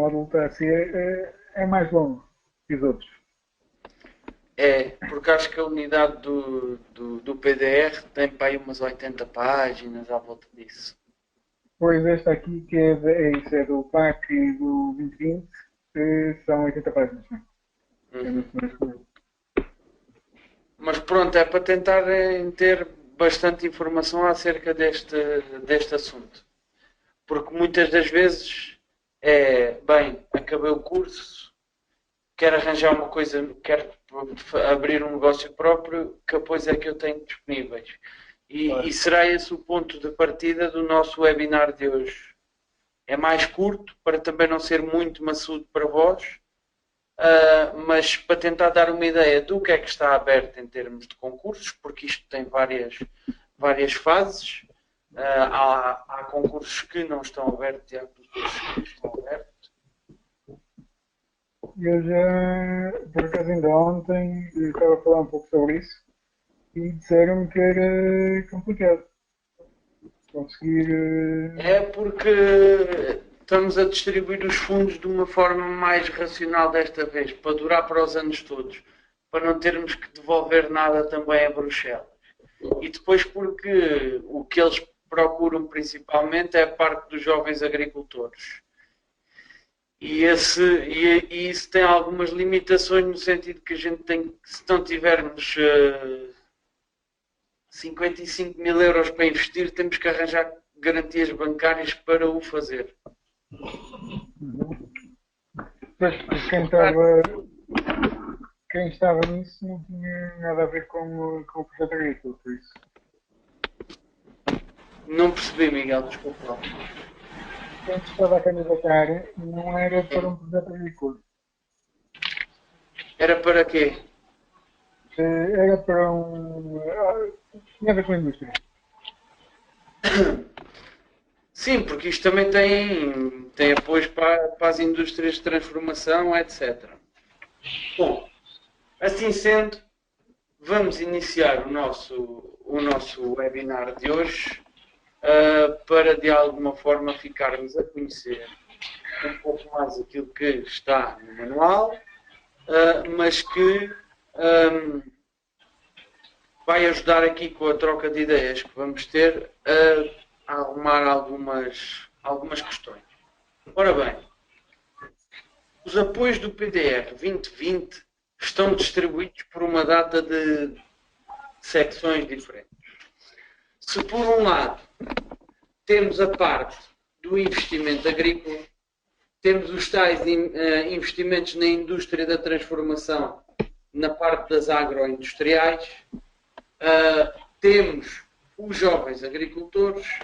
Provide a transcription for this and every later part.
módulo está a ser, é mais longo que os outros. É, porque acho que a unidade do PDR tem para aí umas 80 páginas à volta disso. Pois esta aqui, que isso, é do PAC e do 2020, são 80 páginas. Né? É Uhum. muito mais coisa. Mas pronto, é para tentarem ter bastante informação acerca deste assunto. Porque muitas das vezes bem, acabei o curso, quero arranjar uma coisa, quero abrir um negócio próprio, que depois é que eu tenho disponíveis. E Claro. será esse o ponto de partida do nosso webinar de hoje. É mais curto, para também não ser muito maçudo para vós, mas para tentar dar uma ideia do que é que está aberto em termos de concursos, porque isto tem várias fases. Há concursos que não estão abertos e há concursos que estão abertos. Eu já, por acaso ainda ontem, estava a falar um pouco sobre isso e disseram-me que era complicado conseguir. É porque estamos a distribuir os fundos de uma forma mais racional desta vez, para durar para os anos todos, para não termos que devolver nada também a Bruxelas. E depois porque o que eles procuram principalmente é a parte dos jovens agricultores. E isso tem algumas limitações no sentido que a gente tem que, se não tivermos 55 mil euros para investir, temos que arranjar garantias bancárias para o fazer. Pois, quem estava nisso não tinha nada a ver com o projeto agrícola, por isso. Não percebi, Miguel, desculpa lá. Quem se estava a candidatar não era para um projeto agrícola. Era para quê? Era para um. Tinha a ver com a indústria. Sim, porque isto também tem apoios para as indústrias de transformação, etc. Bom, assim sendo, vamos iniciar o nosso webinar de hoje para de alguma forma ficarmos a conhecer um pouco mais aquilo que está no manual, mas que vai ajudar aqui com a troca de ideias que vamos ter a arrumar algumas questões. Ora bem, os apoios do PDR 2020 estão distribuídos por uma data de secções diferentes. Se por um lado temos a parte do investimento agrícola, temos os tais investimentos na indústria da transformação, na parte das agroindustriais, temos os jovens agricultores,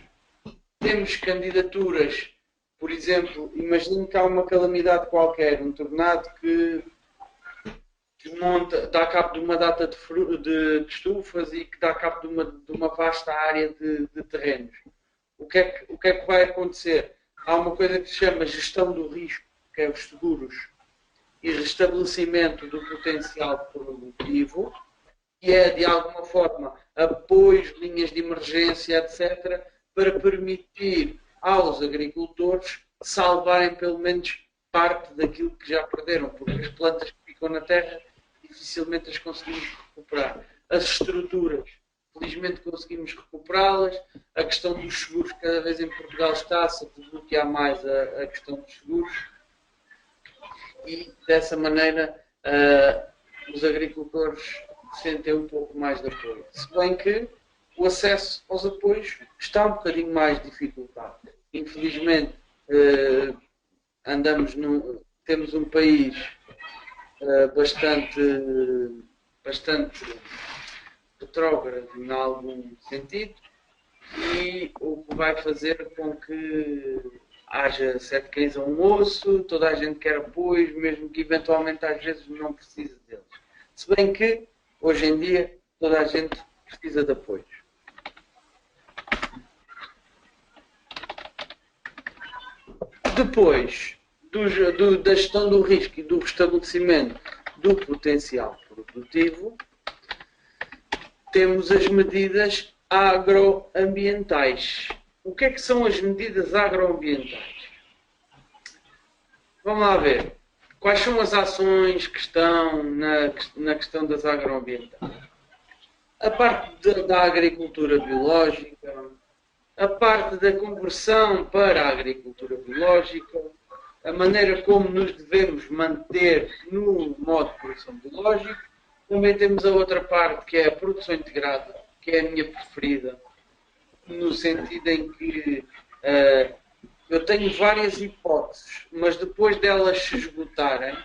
temos candidaturas, por exemplo, imagine que há uma calamidade qualquer, um tornado que dá cabo de uma data de estufas e que dá cabo de uma vasta área de terrenos. O que é que vai acontecer? Há uma coisa que se chama gestão do risco, que é os seguros, e restabelecimento do potencial produtivo, que é, de alguma forma, apoios, linhas de emergência, etc., para permitir aos agricultores salvarem pelo menos parte daquilo que já perderam, porque as plantas que ficam na terra dificilmente as conseguimos recuperar. As estruturas, felizmente conseguimos recuperá-las. A questão dos seguros, cada vez em Portugal está-se a desbloquear mais a questão dos seguros e, dessa maneira, os agricultores sentem um pouco mais de apoio. Se bem que o acesso aos apoios está um bocadinho mais dificultado. Infelizmente, temos um país bastante retrógrado em algum sentido e o que vai fazer com que haja 7 cães a um osso, toda a gente quer apoios, mesmo que eventualmente às vezes não precise deles. Se bem que, hoje em dia, toda a gente precisa de apoios. Depois da gestão do risco e do restabelecimento do potencial produtivo, temos as medidas agroambientais. O que é que são as medidas agroambientais? vamos lá ver. Quais são as ações que estão na questão das agroambientais? A parte da agricultura biológica, a parte da conversão para a agricultura biológica, a maneira como nos devemos manter no modo de produção biológico. Também temos a outra parte que é a produção integrada, que é a minha preferida, no sentido em que eu tenho várias hipóteses, mas depois delas se esgotarem,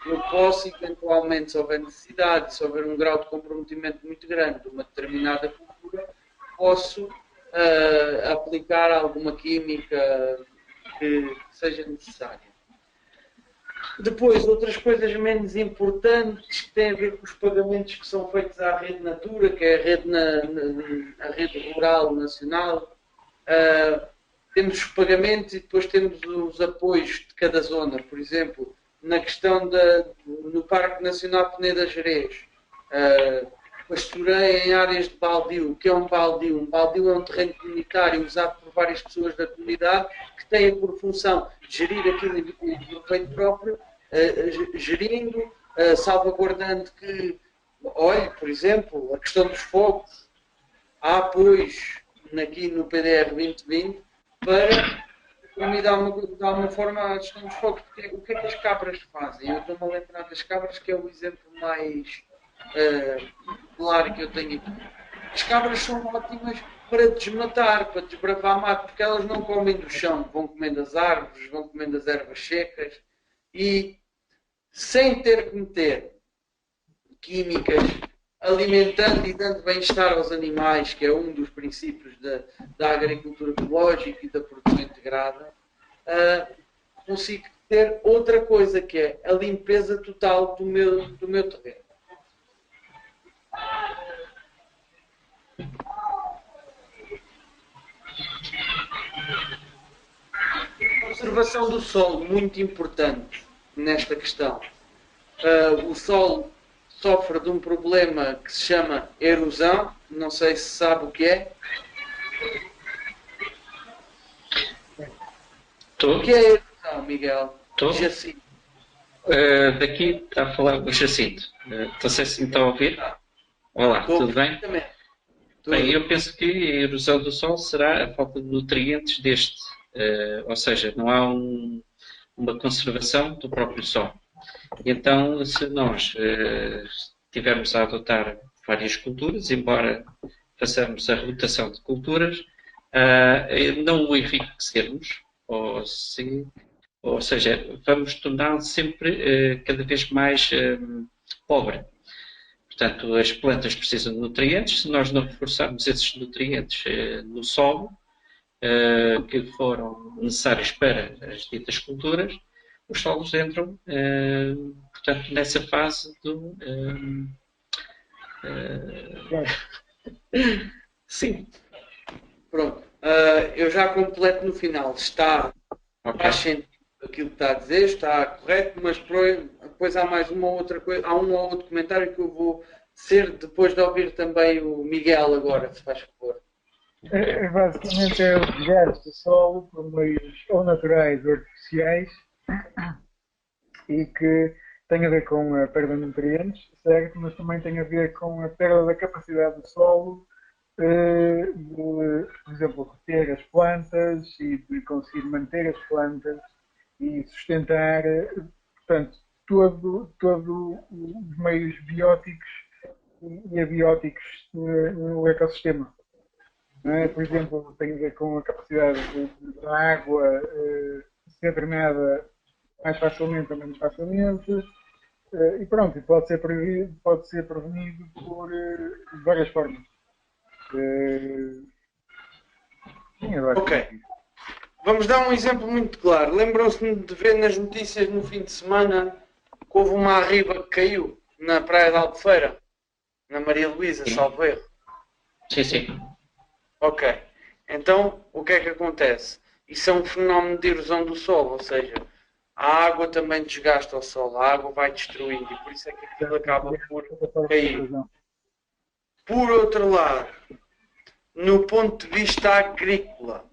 eu posso eventualmente, se houver necessidade, se houver um grau de comprometimento muito grande de uma determinada cultura, posso aplicar alguma química que seja necessária. Depois, outras coisas menos importantes que têm a ver com os pagamentos que são feitos à Rede Natura, que é a rede rural nacional. Temos os pagamentos e depois temos os apoios de cada zona. Por exemplo, na questão no Parque Nacional Peneda Gerês, pastoreio em áreas de baldio. O que é um baldio? Um baldio é um terreno comunitário usado por várias pessoas da comunidade que têm por função gerir aquilo em proveito próprio, gerindo, salvaguardando que, olhe, por exemplo, a questão dos fogos. Há apoios aqui no PDR 2020 para me dar uma forma a gestão dos fogos. Porque o que é que as cabras fazem? Eu estou-me a lembrar das cabras, que é o exemplo mais claro que eu tenho aqui. As cabras são ótimas para desmatar, para desbravar mato, porque elas não comem do chão, vão comendo as árvores, vão comendo as ervas secas e sem ter que meter químicas, alimentando e dando bem-estar aos animais, que é um dos princípios da agricultura biológica e da produção integrada, consigo ter outra coisa, que é a limpeza total do meu terreno. Conservação do solo, muito importante nesta questão. O solo sofre de um problema que se chama erosão. Não sei se sabe o que é. O que é erosão, Miguel? Jacinto. Daqui está a falar o Jacinto. Não sei se me está a ouvir. Olá, tudo bem? Bem, eu penso que a erosão do solo será a falta de nutrientes deste. Ou seja, não há uma conservação do próprio solo. Então, se nós tivermos a adotar várias culturas, embora façamos a rotação de culturas, não o enriquecermos, ou seja, vamos torná-lo sempre cada vez mais pobre. Portanto, as plantas precisam de nutrientes. Se nós não reforçarmos esses nutrientes no solo, que foram necessários para as ditas culturas, os solos entram, portanto, nessa fase do... Sim. Pronto. Eu já completo no final. Faz sentido aquilo que está a dizer, está correto, mas depois há mais uma outra coisa, há um ou outro comentário que eu vou ser depois de ouvir também o Miguel agora, se faz favor. Basicamente é o desgaste do solo por meios ou naturais ou artificiais e que tem a ver com a perda de nutrientes, certo? Mas também tem a ver com a perda da capacidade do solo de, por exemplo, reter as plantas e de conseguir manter as plantas e sustentar, portanto, todos os meios bióticos e abióticos no ecossistema. Por exemplo, tem a ver com a capacidade da água ser drenada mais facilmente ou menos facilmente, e pronto, pode ser prevenido por várias formas. Ok. Vamos dar um exemplo muito claro. Lembram-se de ver nas notícias no fim de semana que houve uma arriba que caiu na praia de Albufeira, na Maria Luísa, salvo erro? Sim, sim. Ok. Então, o que é que acontece? Isso é um fenómeno de erosão do solo, ou seja, a água também desgasta o solo, a água vai destruindo e por isso é que aquilo acaba por cair. Por outro lado, no ponto de vista agrícola,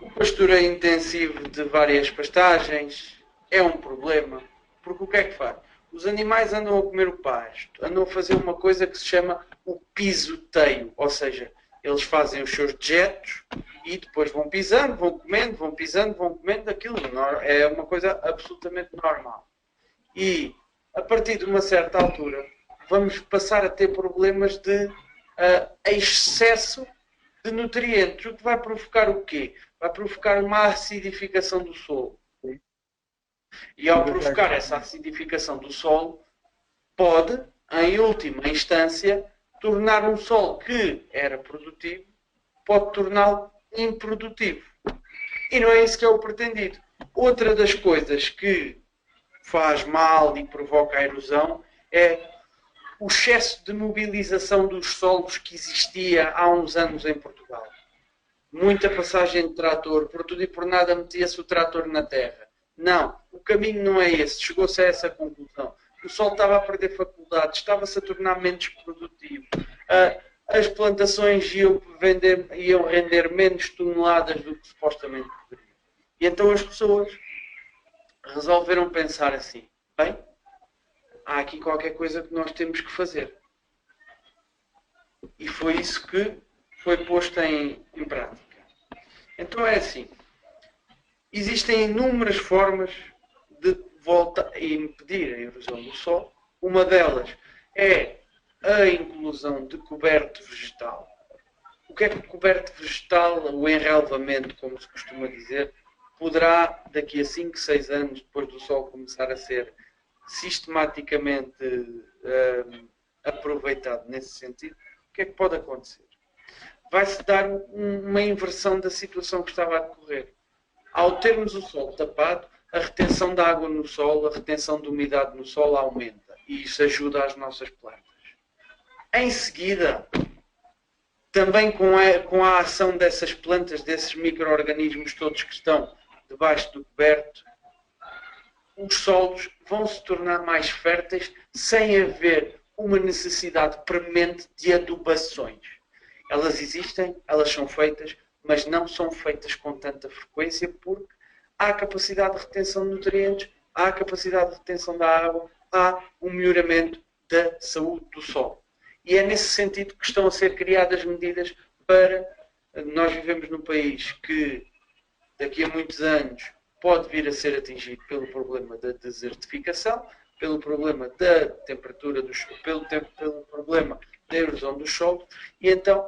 o pastoreio intensivo de várias pastagens, é um problema, porque o que é que faz? Os animais andam a comer o pasto, andam a fazer uma coisa que se chama o pisoteio, ou seja, eles fazem os seus dejetos e depois vão pisando, vão comendo, vão pisando, vão comendo, aquilo é uma coisa absolutamente normal. E, a partir de uma certa altura, vamos passar a ter problemas de excesso de nutrientes, o que vai provocar o quê? Vai provocar uma acidificação do solo. E ao provocar essa acidificação do solo, pode, em última instância, tornar um solo que era produtivo, pode torná-lo improdutivo. E não é isso que é o pretendido. Outra das coisas que faz mal e provoca a erosão é o excesso de mobilização dos solos que existia há uns anos em Portugal. Muita passagem de trator, por tudo e por nada metia-se o trator na terra. Não, o caminho não é esse. Chegou-se a essa conclusão. O solo estava a perder faculdades, estava-se a tornar menos produtivo. As plantações iam render menos toneladas do que supostamente poderiam. E então as pessoas resolveram pensar assim: bem, há aqui qualquer coisa que nós temos que fazer. E foi isso que foi posto em prática. Então é assim. Existem inúmeras formas de volta a impedir a erosão do solo. Uma delas é a inclusão de coberto vegetal. O que é que o coberto vegetal, o enrelvamento, como se costuma dizer, poderá, daqui a 5, 6 anos, depois do solo começar a ser sistematicamente aproveitado nesse sentido, o que é que pode acontecer? Vai-se dar uma inversão da situação que estava a decorrer. Ao termos o solo tapado, a retenção de água no solo, a retenção de umidade no solo aumenta. E isso ajuda as nossas plantas. Em seguida, também com a ação dessas plantas, desses micro-organismos todos que estão debaixo do coberto, os solos vão se tornar mais férteis sem haver uma necessidade premente de adubações. Elas existem, elas são feitas, mas não são feitas com tanta frequência porque há capacidade de retenção de nutrientes, há capacidade de retenção da água, há um melhoramento da saúde do solo. E é nesse sentido que estão a ser criadas medidas para... Nós vivemos num país que daqui a muitos anos pode vir a ser atingido pelo problema da desertificação, pelo problema da temperatura do solo, pelo problema da erosão do solo, e então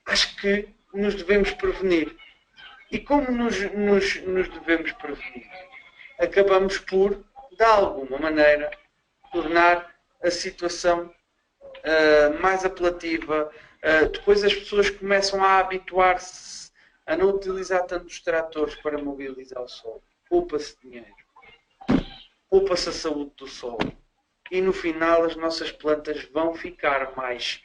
acho que nos devemos prevenir. E como nos devemos prevenir? Acabamos por, de alguma maneira, tornar a situação mais apelativa. Depois as pessoas começam a habituar-se a não utilizar tanto os tratores para mobilizar o solo. Poupa-se dinheiro. Poupa-se a saúde do solo. E no final as nossas plantas vão ficar mais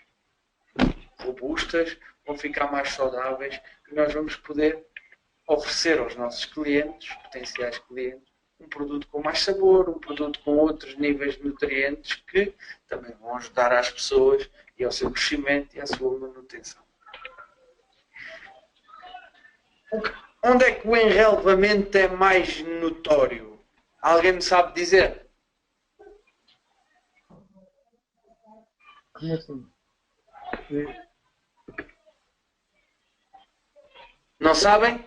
robustas, vão ficar mais saudáveis e nós vamos poder oferecer aos nossos clientes, potenciais clientes, um produto com mais sabor, um produto com outros níveis de nutrientes que também vão ajudar as pessoas e ao seu crescimento e à sua manutenção. Onde é que o enrelvamento é mais notório? Alguém me sabe dizer? Como assim? Não sabem?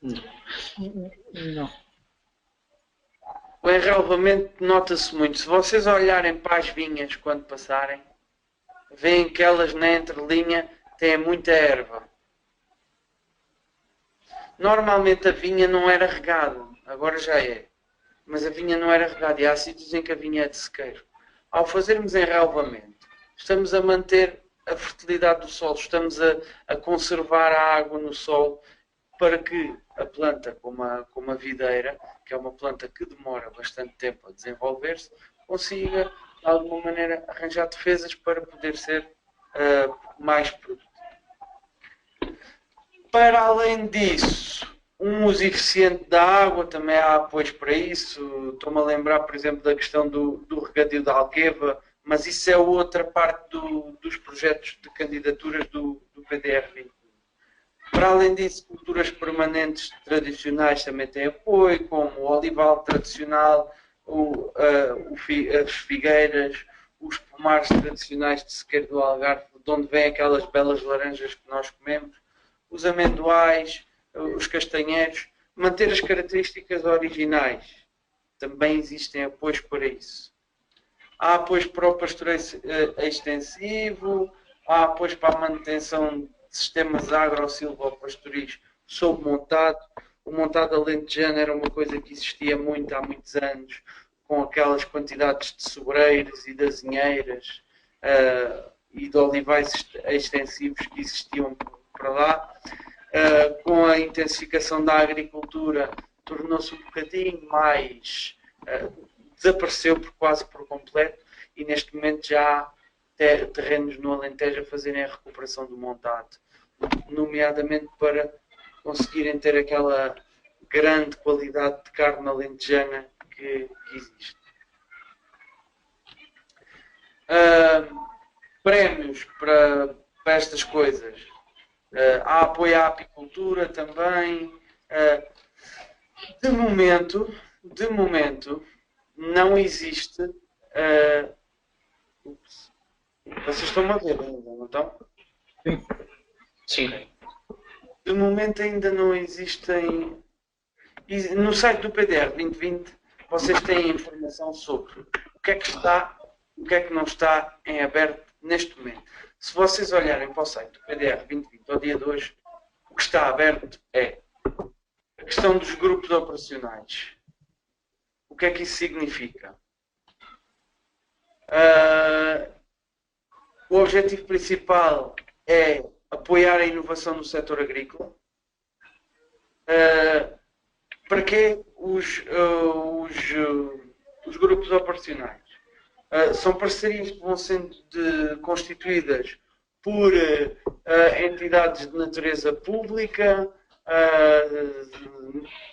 Não. O enrelvamento nota-se muito. Se vocês olharem para as vinhas quando passarem, veem que elas na entrelinha têm muita erva. Normalmente a vinha não era regada, agora já é. Mas a vinha não era regada e há sítios em que a vinha é de sequeiro. Ao fazermos enrelvamento, estamos a manter a fertilidade do solo, estamos a conservar a água no solo para que a planta, como a videira, que é uma planta que demora bastante tempo a desenvolver-se, consiga, de alguma maneira, arranjar defesas para poder ser mais produtivo. Para além disso, um uso eficiente da água, também há apoios para isso. Estou-me a lembrar, por exemplo, da questão do regadio da Alqueva, mas isso é outra parte dos projetos de candidaturas do PDR 21. Para além disso, culturas permanentes tradicionais também têm apoio, como o olival tradicional, as figueiras, os pomares tradicionais de sequeiro do Algarve, de onde vêm aquelas belas laranjas que nós comemos, os amendoais, os castanheiros, manter as características originais. Também existem apoios para isso. Há apoios para o pastoreio extensivo, há apoios para a manutenção de sistemas agro-silvopastoris sob montado. O montado alentejano era uma coisa que existia muito há muitos anos, com aquelas quantidades de sobreiros e de azinheiras e de olivais extensivos que existiam para lá. Com a intensificação da agricultura, tornou-se um bocadinho mais... desapareceu quase por completo e neste momento já há terrenos no Alentejo a fazerem a recuperação do montado, nomeadamente para conseguirem ter aquela grande qualidade de carne alentejana que existe. Prémios para estas coisas. Há apoio à apicultura também. De momento, não existe. Vocês estão a ver ainda, não estão? Sim. De momento ainda não existem. No site do PDR 2020 vocês têm informação sobre o que é que está, o que é que não está em aberto neste momento. Se vocês olharem para o site do PDR 2020 ao dia de hoje, o que está aberto é a questão dos grupos operacionais. O que é que isso significa? O objetivo principal é apoiar a inovação no setor agrícola. Para que os grupos operacionais? São parcerias que vão sendo constituídas por entidades de natureza pública,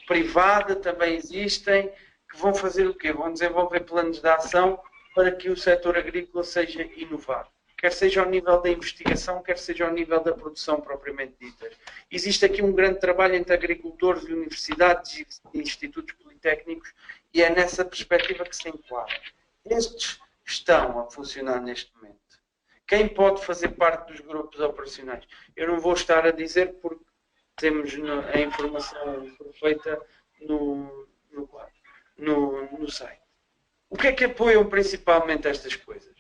privada, também existem, que vão fazer o quê? Vão desenvolver planos de ação para que o setor agrícola seja inovado. Quer seja ao nível da investigação, quer seja ao nível da produção propriamente dita. Existe aqui um grande trabalho entre agricultores e universidades e institutos politécnicos e é nessa perspectiva que se enquadra. Estes estão a funcionar neste momento. Quem pode fazer parte dos grupos operacionais? Eu não vou estar a dizer porque temos a informação perfeita no site. O que é que apoiam principalmente estas coisas?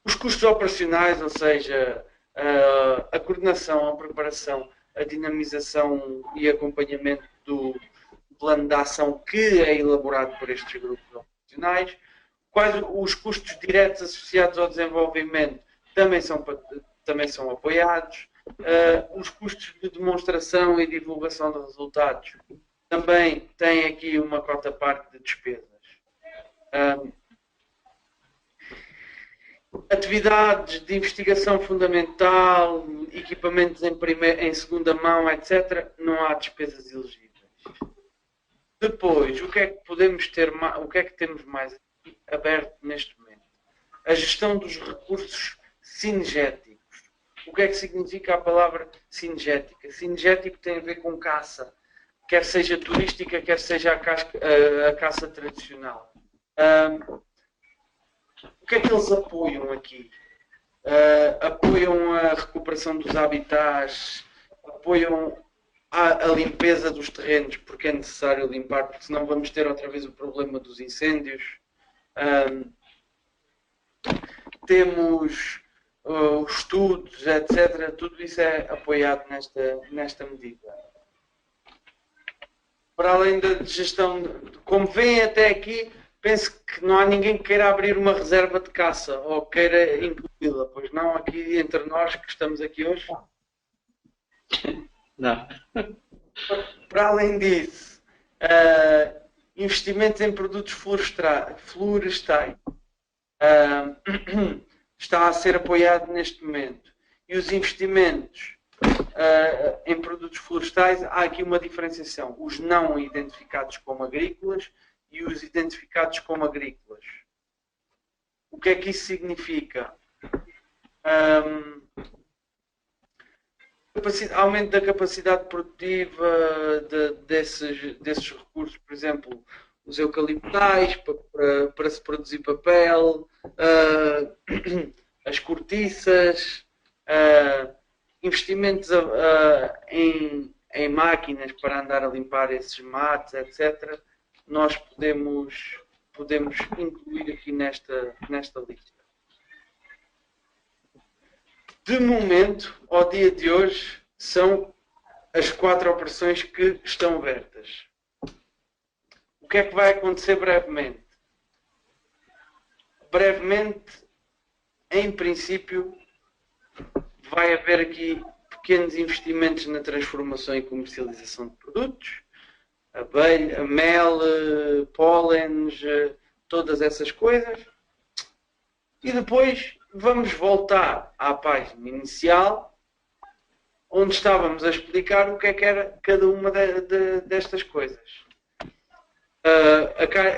Os custos operacionais, ou seja, a coordenação, a preparação, a dinamização e acompanhamento do plano de ação que é elaborado por estes grupos operacionais. Quais os custos diretos associados ao desenvolvimento também são apoiados. Os custos de demonstração e divulgação de resultados também têm aqui uma cota parte de despesas. Atividades de investigação fundamental, equipamentos em segunda mão, etc., não há despesas elegíveis. Depois, o que é que podemos ter, o que é que temos mais aberto neste momento? A gestão dos recursos cinegéticos. O que é que significa a palavra cinegética? Cinegético tem a ver com caça, quer seja turística, quer seja a caça tradicional. O que é que eles apoiam aqui? Apoiam a recuperação dos habitats, apoiam a limpeza dos terrenos, porque é necessário limpar, porque senão vamos ter outra vez o problema dos incêndios. Temos os estudos, etc. Tudo isso é apoiado nesta medida. Para além da gestão, como veem até aqui, penso que não há ninguém que queira abrir uma reserva de caça ou queira incluí-la, pois não aqui entre nós que estamos aqui hoje. Não. Para além disso, investimentos em produtos florestais está a ser apoiado neste momento. E os investimentos em produtos florestais, há aqui uma diferenciação. Os não identificados como agrícolas e os identificados como agrícolas. O que é que isso significa? Aumento da capacidade produtiva desses recursos, por exemplo, os eucaliptais para se produzir papel, as cortiças, investimentos em máquinas para andar a limpar esses matos, etc. Nós podemos incluir aqui nesta lista. De momento, ao dia de hoje, são as 4 operações que estão abertas. O que é que vai acontecer brevemente? Brevemente, em princípio, vai haver aqui pequenos investimentos na transformação e comercialização de produtos, abelha, mel, pólenes, todas essas coisas. E depois vamos voltar à página inicial, onde estávamos a explicar o que é que era cada uma destas coisas.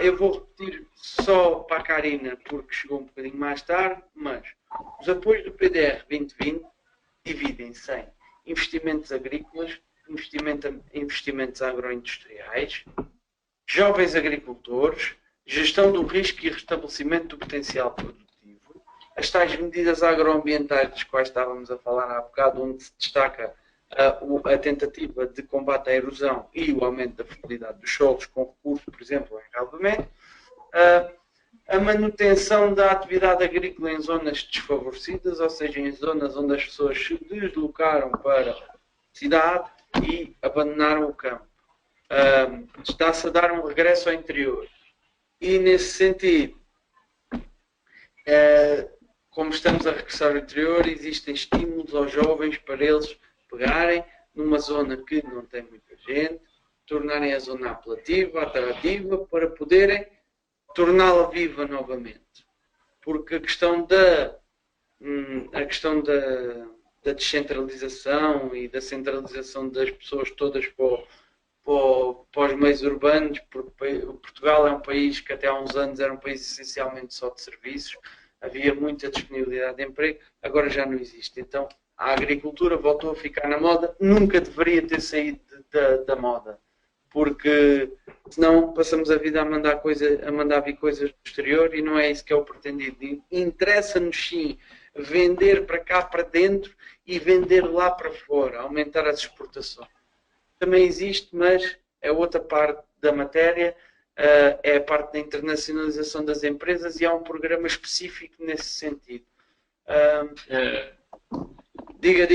Eu vou repetir só para a Karina, porque chegou um bocadinho mais tarde, mas os apoios do PDR 2020 dividem-se em investimentos agrícolas, investimentos agroindustriais, jovens agricultores, gestão do risco e restabelecimento do potencial produtivo, as tais medidas agroambientais das quais estávamos a falar há bocado, onde se destaca a tentativa de combate à erosão e o aumento da fertilidade dos solos com recurso, por exemplo, ao engalvamento, a manutenção da atividade agrícola em zonas desfavorecidas, ou seja, em zonas onde as pessoas se deslocaram para a cidade e abandonaram o campo. Está-se a dar um regresso ao interior. E, nesse sentido, como estamos a regressar ao interior, existem estímulos aos jovens para eles pegarem numa zona que não tem muita gente, tornarem a zona apelativa, atrativa, para poderem torná-la viva novamente. Porque a questão da descentralização e da centralização das pessoas todas para os meios urbanos, porque Portugal é um país que até há uns anos era um país essencialmente só de serviços, havia muita disponibilidade de emprego, agora já não existe. Então a agricultura voltou a ficar na moda, nunca deveria ter saído da moda, porque senão passamos a vida a mandar vir coisas do exterior e não é isso que é o pretendido. Interessa-nos sim vender para cá para dentro e vender lá para fora, aumentar as exportações. Também existe, mas é outra parte da matéria, é a parte da internacionalização das empresas e há um programa específico nesse sentido. Diga.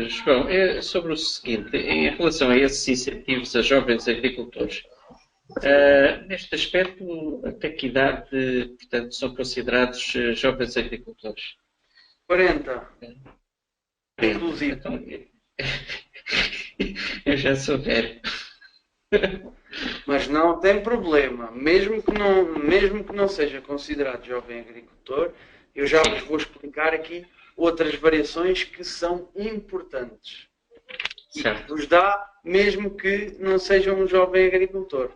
João, é sobre o seguinte, em relação a esses incentivos a jovens agricultores, neste aspecto, até que idade, portanto, são considerados jovens agricultores? 40. Inclusive. Então, eu já sou velho. Mas não tem problema. Mesmo que não seja considerado jovem agricultor, eu já vos vou explicar aqui outras variações que são importantes. Certo. E que vos dá mesmo que não seja um jovem agricultor.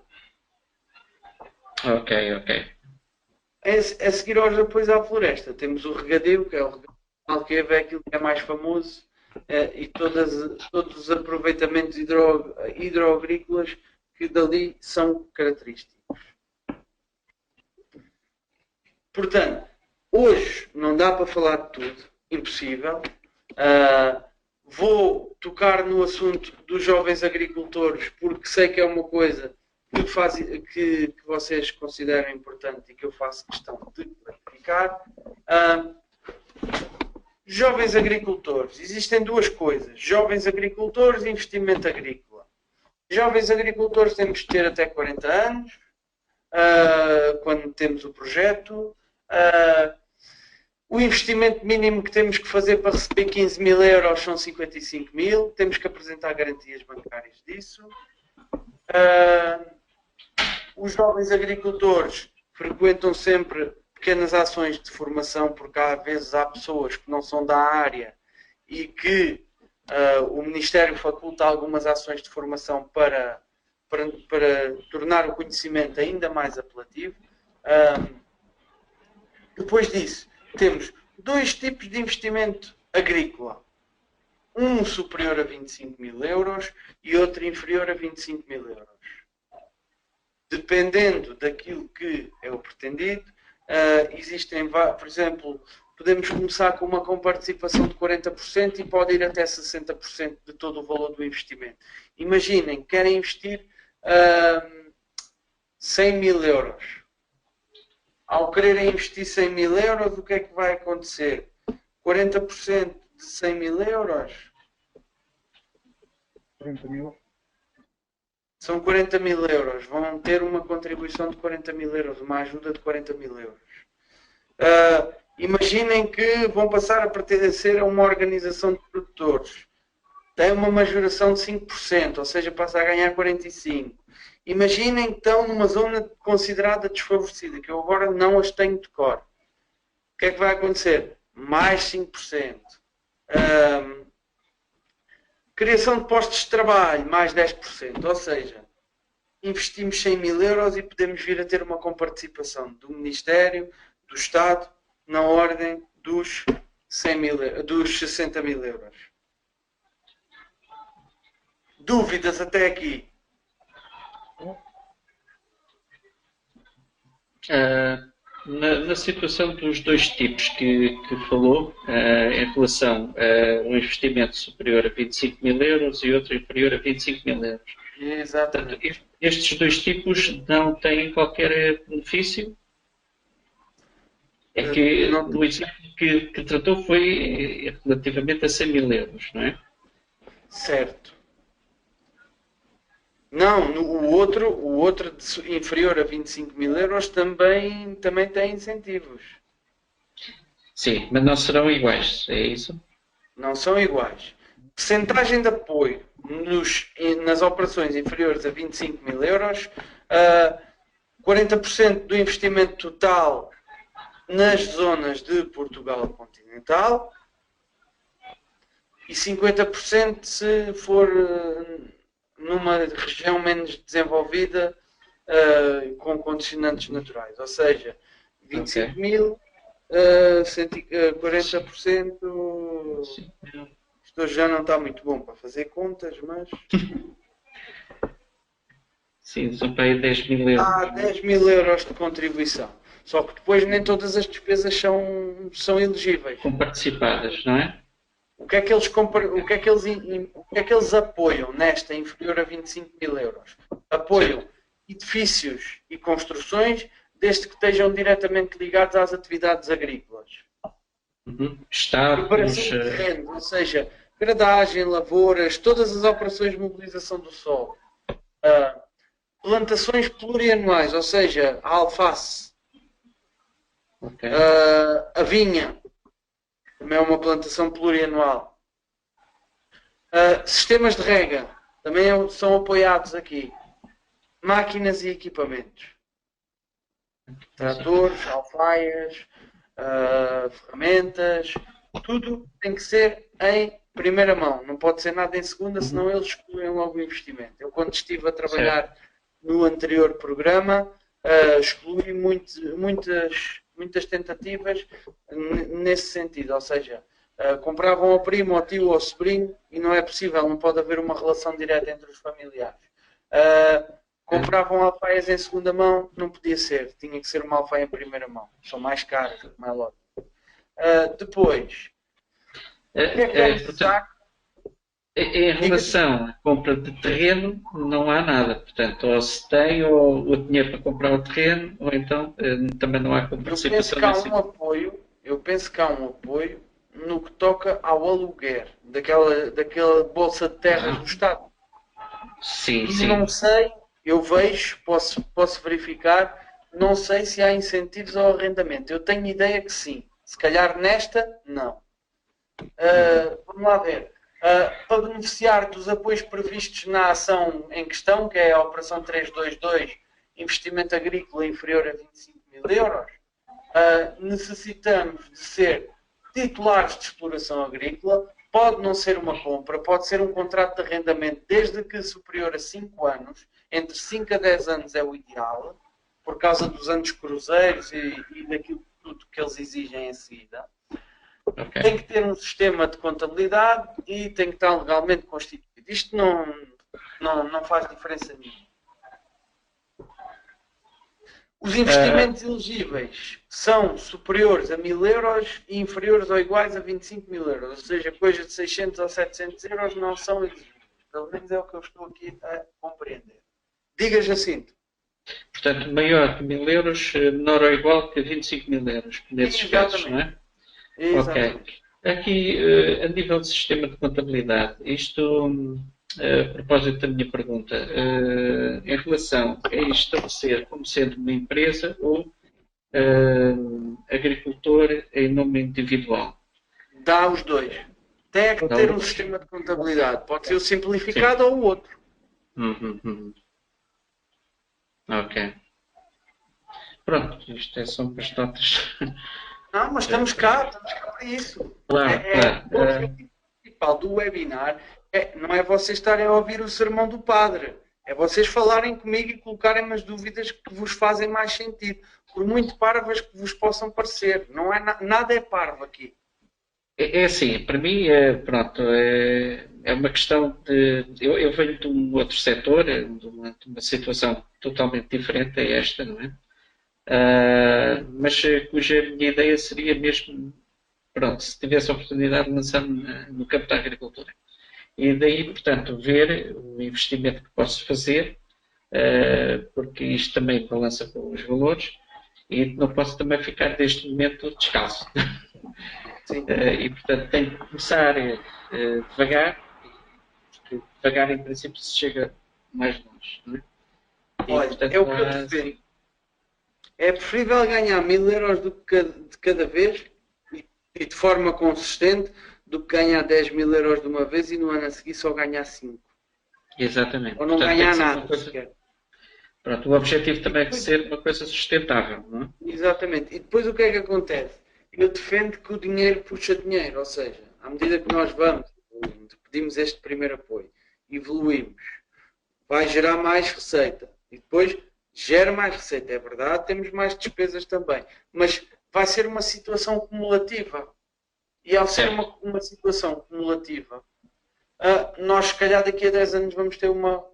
Ok. A seguir aos apoios à floresta, temos o regadio, que é o regadio, é aquilo que é mais famoso, e todos os aproveitamentos hidroagrícolas que dali são característicos. Portanto, hoje não dá para falar de tudo, impossível. Vou tocar no assunto dos jovens agricultores porque sei que é uma coisa que vocês consideram importante e que eu faço questão de clarificar. Jovens agricultores. Existem duas coisas. Jovens agricultores e investimento agrícola. Jovens agricultores temos de ter até 40 anos, quando temos o projeto. O investimento mínimo que temos que fazer para receber 15 mil euros são 55 mil. Temos que apresentar garantias bancárias disso. Os jovens agricultores frequentam sempre pequenas ações de formação, porque às vezes há pessoas que não são da área e que o Ministério faculta algumas ações de formação para tornar o conhecimento ainda mais apelativo. Depois disso, temos dois tipos de investimento agrícola. um superior a 25 mil euros e outro inferior a 25 mil euros. Dependendo daquilo que é o pretendido, existem, por exemplo, podemos começar com uma comparticipação de 40% e pode ir até 60% de todo o valor do investimento. Imaginem, querem investir 100 mil euros. Ao quererem investir 100 mil euros, o que é que vai acontecer? 40% de 100 mil euros 30 mil. São 40 mil euros. Vão ter uma contribuição de 40 mil euros, uma ajuda de 40 mil euros. Imaginem que vão passar a pertencer a uma organização de produtores. Tem uma majoração de 5%, ou seja, passa a ganhar 45%. Imaginem que estão numa zona considerada desfavorecida, que eu agora não as tenho de cor. O que é que vai acontecer? Mais 5%. Criação de postos de trabalho, mais 10%. Ou seja, investimos 100 mil euros e podemos vir a ter uma comparticipação do Ministério, do Estado, na ordem dos 60 mil euros. Dúvidas até aqui? Na situação dos dois tipos que falou, em relação a um investimento superior a 25 mil euros e outro inferior a 25 mil euros. Exatamente. Portanto, estes dois tipos não têm qualquer benefício? É que o exemplo que tratou foi relativamente a 100 mil euros, não é? Certo. Não, o outro inferior a 25 mil euros também tem incentivos. Sim, mas não serão iguais, é isso? Não são iguais. Percentagem de apoio nas operações inferiores a 25 mil euros, 40% do investimento total nas zonas de Portugal continental e 50% se for numa região menos desenvolvida com condicionantes naturais. Ou seja, 25 mil, 40%. Isto hoje já não está muito bom para fazer contas, mas... Sim, são para aí 10 mil euros. 10 mil euros de contribuição. Só que depois nem todas as despesas são elegíveis. Comparticipadas, não é? O que é que eles apoiam nesta inferior a 25 mil euros? Apoiam edifícios e construções desde que estejam diretamente ligados às atividades agrícolas. Preparação de terrenos, ou seja, gradagem, lavouras, todas as operações de mobilização do solo. Plantações plurianuais, ou seja, a alface. A vinha. Também é uma plantação plurianual. Sistemas de rega também são apoiados aqui. Máquinas e equipamentos. Tratores, alfaias, ferramentas. Tudo tem que ser em primeira mão. Não pode ser nada em segunda, senão eles excluem logo o investimento. Eu, quando estive a trabalhar no anterior programa, excluí muitas tentativas nesse sentido, ou seja, compravam ao primo, ao tio, ao sobrinho e não é possível, não pode haver uma relação direta entre os familiares. Compravam alfaias em segunda mão, não podia ser, tinha que ser uma alfaia em primeira mão, são mais caras, como é lógico. Depois, o que é que é um saco? Em relação à compra de terreno, não há nada. Portanto, ou se tem o dinheiro para comprar o terreno, ou então também não há participação. Eu penso que há um apoio no que toca ao aluguer daquela bolsa de terras do Estado. Sim, sim. Não sei, eu vejo, posso verificar, não sei se há incentivos ao arrendamento. Eu tenho ideia que sim. Se calhar nesta, não. Vamos lá ver. Para beneficiar dos apoios previstos na ação em questão, que é a Operação 322, investimento agrícola inferior a 25 mil euros, necessitamos de ser titulares de exploração agrícola. Pode não ser uma compra, pode ser um contrato de arrendamento, desde que superior a 5 anos, entre 5 a 10 anos é o ideal, por causa dos anos cruzeiros e daquilo tudo que eles exigem em seguida. Ok. Tem que ter um sistema de contabilidade e tem que estar legalmente constituído. Isto não faz diferença nenhuma. Os investimentos elegíveis são superiores a 1000 euros e inferiores ou iguais a 25 mil euros. Ou seja, coisas de 600 ou 700 euros não são elegíveis. Pelo menos é o que eu estou aqui a compreender. Diga, Jacinto. Portanto, maior que 1000 euros, menor ou igual que 25 mil euros, nesses casos, não é? Exatamente. Ok. Aqui, a nível de sistema de contabilidade, isto, a propósito da minha pergunta, em relação a estabelecer como sendo uma empresa ou agricultor em nome individual? Dá os dois. Tem que ter um sistema de contabilidade. Pode ser o simplificado ou o outro. Ok. Pronto, isto são bastantes. Não, mas estamos cá para isso. Claro, O objetivo principal do webinar não é vocês estarem a ouvir o sermão do padre. É vocês falarem comigo e colocarem as dúvidas que vos fazem mais sentido. Por muito parvas que vos possam parecer. Não é nada é parvo aqui. É assim, para mim, pronto, é uma questão de. Eu venho de um outro setor, de uma situação totalmente diferente a esta, não é? Mas cuja minha ideia seria mesmo, pronto, se tivesse a oportunidade de lançar-me no campo da agricultura. E daí, portanto, ver o investimento que posso fazer, porque isto também balança com os valores, e não posso também ficar neste momento descalço. E, portanto, tenho que começar devagar, porque devagar, em princípio, se chega mais longe. Não é? E, olha, portanto, é o que eu defendo. É preferível ganhar 1000 euros de cada vez e de forma consistente do que ganhar 10 mil euros de uma vez e no ano a seguir só ganhar 5. Exatamente. Ou não Portanto, ganhar nada sequer. Pronto, o objetivo também é de ser uma coisa sustentável, não é? Exatamente. E depois o que é que acontece? Eu defendo que o dinheiro puxa dinheiro, ou seja, à medida que nós vamos, pedimos este primeiro apoio, evoluímos, vai gerar mais receita e depois gera mais receita, é verdade, temos mais despesas também, mas vai ser uma situação cumulativa. E ao ser uma situação cumulativa, nós se calhar daqui a 10 anos vamos ter uma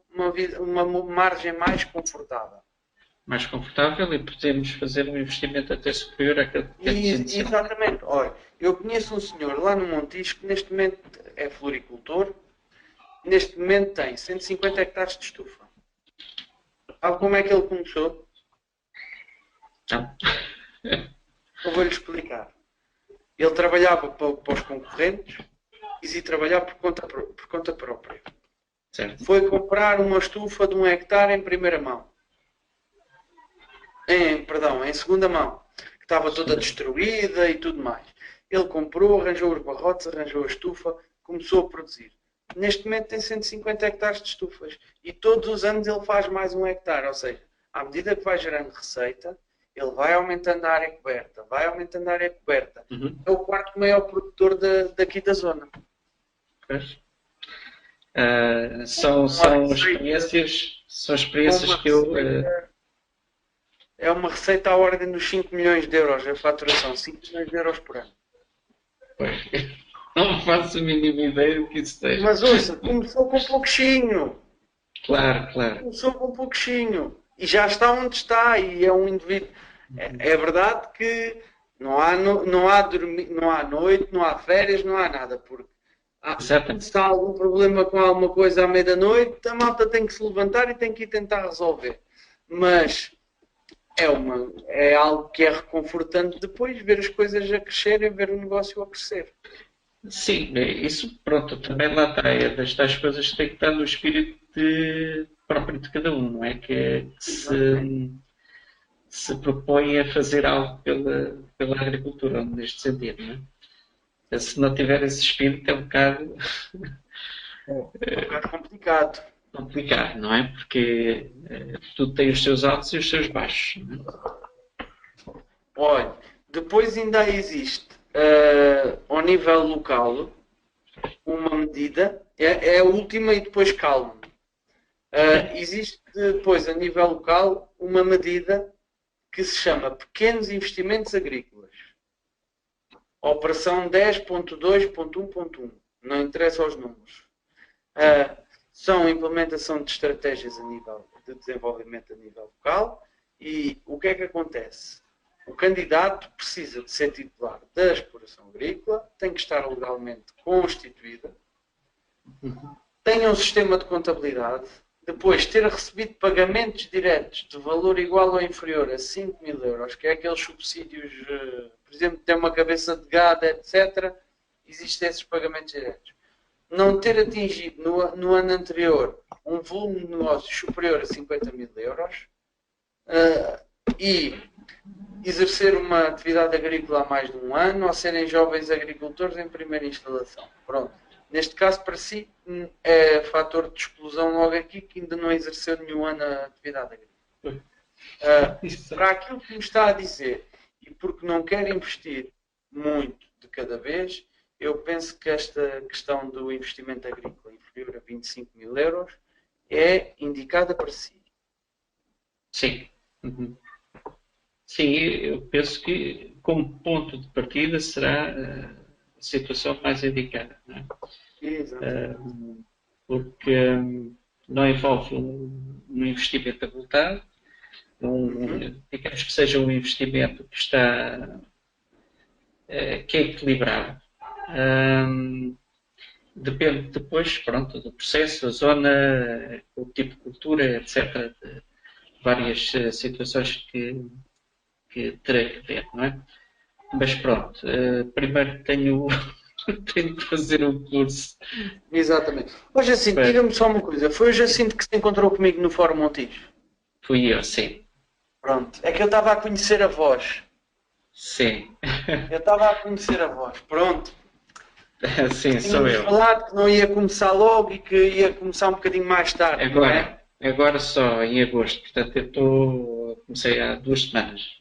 margem mais confortável. Mais confortável e podemos fazer um investimento até superior àquele que temos. Exatamente. Olha, eu conheço um senhor lá no Montijo que neste momento é floricultor, neste momento tem 150 hectares de estufa. Sabe como é que ele começou? Não. Eu vou-lhe explicar. Ele trabalhava para os concorrentes e se trabalhar por conta própria. Certo. Foi comprar uma estufa de 1 hectare em primeira mão. Em segunda mão. Que estava toda destruída e tudo mais. Ele comprou, arranjou os barrotes, arranjou a estufa, começou a produzir. Neste momento tem 150 hectares de estufas. E todos os anos ele faz mais 1 hectare. Ou seja, à medida que vai gerando receita, ele vai aumentando a área coberta. Vai aumentando a área coberta. Uhum. É o quarto maior produtor daqui da zona. Pois. São experiências que eu... É uma receita à ordem dos 5 milhões de euros, a faturação. 5 milhões de euros por ano. Pois. Não faço a mínima ideia do que isso seja. Mas ouça, começou com pouquinho. Claro. Começou com pouquinho. E já está onde está. E é um indivíduo. É verdade que não há noite, não há férias, não há nada. Porque se há algum problema com alguma coisa à meia da noite, a malta tem que se levantar e tem que ir tentar resolver. Mas é algo que é reconfortante depois, ver as coisas a crescerem, ver o negócio a crescer. Sim, isso pronto, também lá está. É das tais coisas que tem que estar no espírito próprio de cada um, não é? Que se propõe a fazer algo pela agricultura, neste sentido, não é? Se não tiver esse espírito é um bocado... complicado. Complicado, não é? Porque tudo tem os seus altos e os seus baixos. Não é? Olha, depois ainda existe, ao nível local, uma medida, é a última e depois calmo. Existe depois, a nível local, uma medida que se chama Pequenos Investimentos Agrícolas. Operação 10.2.1.1. Não interessa aos números. São implementação de estratégias a nível de desenvolvimento a nível local. E o que é que acontece? O candidato precisa de ser titular da exploração agrícola, tem que estar legalmente constituída, tem um sistema de contabilidade, depois ter recebido pagamentos diretos de valor igual ou inferior a 5.000 euros, que é aqueles subsídios, por exemplo, ter uma cabeça de gado, etc. Existem esses pagamentos diretos. Não ter atingido no ano anterior um volume de negócios superior a 50.000 euros e exercer uma atividade agrícola há mais de um ano ou serem jovens agricultores em primeira instalação. Pronto. Neste caso, para si, é fator de exclusão logo aqui, que ainda não exerceu nenhum ano a atividade agrícola. Para aquilo que me está a dizer, e porque não quer investir muito de cada vez, eu penso que esta questão do investimento agrícola inferior a 25.000 euros é indicada para si. Sim. Sim, eu penso que como ponto de partida será a situação mais indicada, não é? Porque não envolve um investimento avultado, digamos que seja um investimento que está que é equilibrado. Depende depois, pronto, do processo, da zona, o tipo de cultura, etc. De várias situações que terei que ver, não é? Mas pronto, primeiro tenho de fazer um curso. Exatamente. Ô Jacinto, diga-me só uma coisa. Foi o Jacinto que se encontrou comigo no Fórum Montijo? Fui eu, sim. Pronto. É que eu estava a conhecer a voz. Sim. Eu estava a conhecer a voz. Pronto. Sim, sou eu. Falado que não ia começar logo e que ia começar um bocadinho mais tarde. Agora só em agosto. Portanto, comecei há 2 semanas.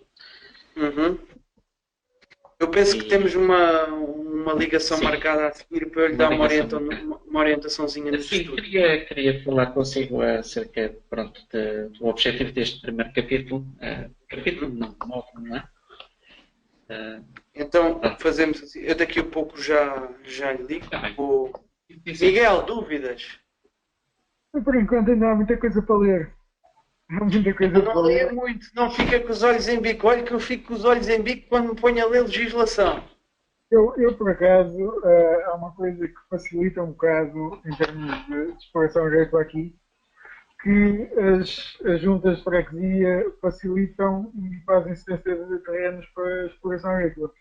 Eu penso que temos uma ligação marcada a seguir para eu lhe dar uma orientaçãozinha nesse estudo. Queria falar consigo acerca do objetivo deste primeiro capítulo. Capítulo não, módulo, não é? Então, fazemos assim. Eu daqui a pouco já lhe ligo. Miguel, dúvidas? Por enquanto ainda há muita coisa para ler. Não leia muito, não fica com os olhos em bico. Olha que eu fico com os olhos em bico quando me ponho a ler legislação. Eu por acaso, há uma coisa que facilita um bocado em termos de exploração agrícola aqui, que as juntas de freguesia facilitam e fazem cedência de terrenos para exploração agrícola.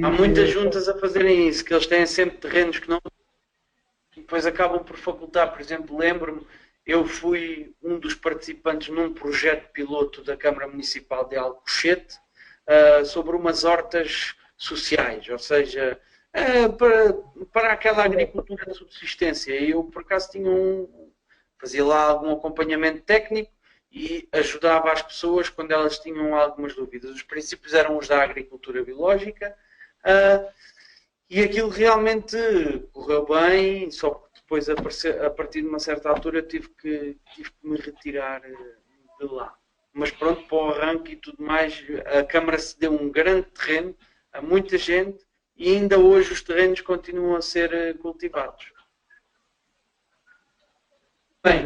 Há muitas juntas a fazerem isso, que eles têm sempre terrenos que não... E depois acabam por facultar. Por exemplo, lembro-me, eu fui um dos participantes num projeto piloto da Câmara Municipal de Alcochete sobre umas hortas sociais, ou seja, para aquela agricultura de subsistência. Eu, por acaso, fazia lá algum acompanhamento técnico e ajudava as pessoas quando elas tinham algumas dúvidas. Os princípios eram os da agricultura biológica e aquilo realmente correu bem, só que depois, a partir de uma certa altura, tive que me retirar de lá. Mas pronto, para o arranque e tudo mais, a Câmara cedeu um grande terreno a muita gente e ainda hoje os terrenos continuam a ser cultivados. Bem,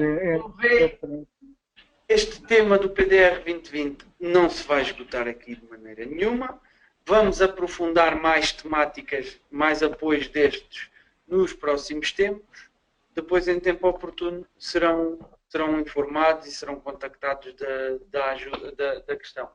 este tema do PDR 2020 não se vai esgotar aqui de maneira nenhuma. Vamos aprofundar mais temáticas, mais apoios destes nos próximos tempos. Depois, em tempo oportuno, serão informados e serão contactados da ajuda da questão.